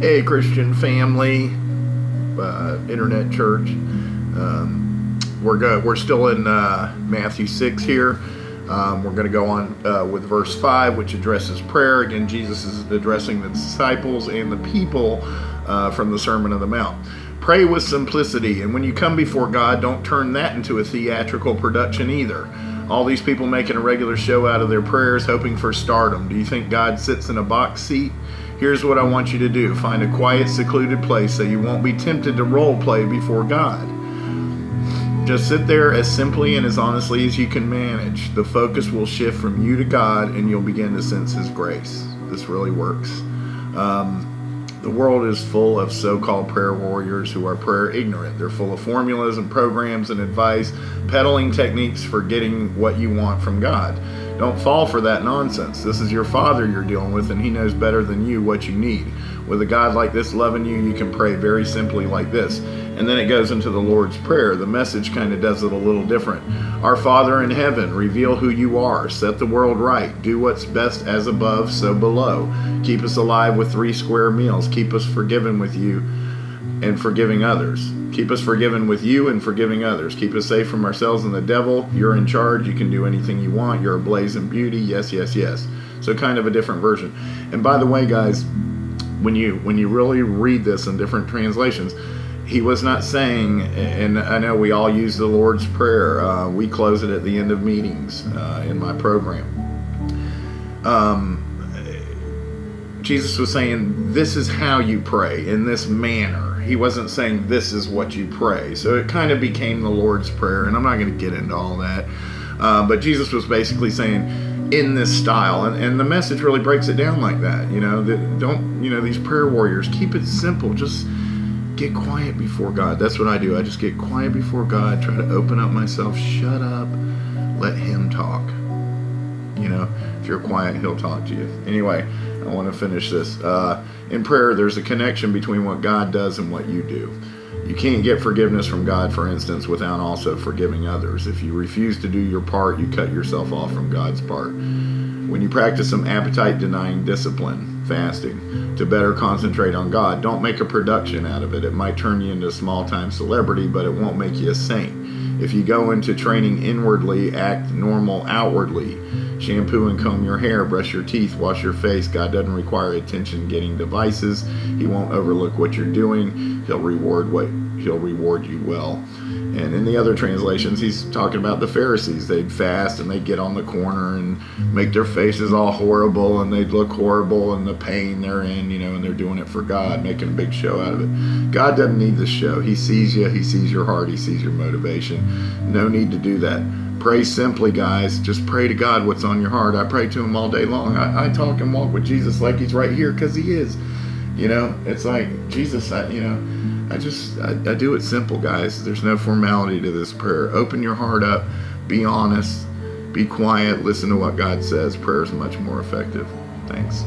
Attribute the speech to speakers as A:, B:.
A: Hey, Christian family, internet church. We're still in Matthew 6 here. We're going to go on with verse 5, which addresses prayer. Again, Jesus is addressing the disciples and the people from the Sermon on the Mount. Pray with simplicity, and when you come before God, don't turn that into a theatrical production either. All these people making a regular show out of their prayers, hoping for stardom. Do you think God sits in a box seat? Here's what I want you to do. Find a quiet, secluded place so you won't be tempted to role play before God. Just sit there as simply and as honestly as you can manage. The focus will shift from you to God, and you'll begin to sense His grace. This really works. The world is full of so-called prayer warriors who are prayer ignorant. They're full of formulas and programs and advice, peddling techniques for getting what you want from God. Don't fall for that nonsense. This is your Father you're dealing with, and He knows better than you what you need. With a God like this loving you, you can pray very simply like this. And then it goes into the Lord's Prayer. The message kind of does it a little different. Our Father in heaven, reveal who you are. Set the world right. Do what's best as above, so below. Keep us alive with 3 square meals. Keep us forgiven with you and forgiving others. Keep us forgiven with you and forgiving others. Keep us safe from ourselves and the devil. You're in charge. You can do anything you want. You're a blazing beauty. Yes, yes, yes. So kind of a different version. And by the way, guys, when you really read this in different translations, He was not saying, and I know we all use the Lord's Prayer. We close it at the end of meetings in my program. Jesus was saying, this is how you pray, in this manner. He wasn't saying, this is what you pray. So it kind of became the Lord's Prayer, and I'm not going to get into all that. But Jesus was basically saying, in this style, and the message really breaks it down like that. These prayer warriors, keep it simple. Just get quiet before God. That's what I do. I just get quiet before God, try to open up myself, shut up, let Him talk. If you're quiet, He'll talk to you. Anyway, I want to finish this. In prayer, there's a connection between what God does and what you do. You can't get forgiveness from God, for instance, without also forgiving others. If you refuse to do your part, you cut yourself off from God's part. When you practice some appetite-denying discipline, fasting, to better concentrate on God, don't make a production out of it. It might turn you into a small-time celebrity, but it won't make you a saint. If you go into training inwardly, act normal outwardly. Shampoo and comb your hair, brush your teeth, wash your face. God doesn't require attention-getting devices. He won't overlook what you're doing. He'll reward you well. And in the other translations, he's talking about the Pharisees. They'd fast and they'd get on the corner and make their faces all horrible, and they'd look horrible in the pain they're in, and they're doing it for God, making a big show out of it. God doesn't need the show. He sees you. He sees your heart. He sees your motivation. No need to do that. Pray simply, guys. Just pray to God what's on your heart. I pray to Him all day long. I talk and walk with Jesus like He's right here, because He is. It's like, Jesus, I do it simple, guys. There's no formality to this prayer. Open your heart up. Be honest. Be quiet. Listen to what God says. Prayer is much more effective. Thanks.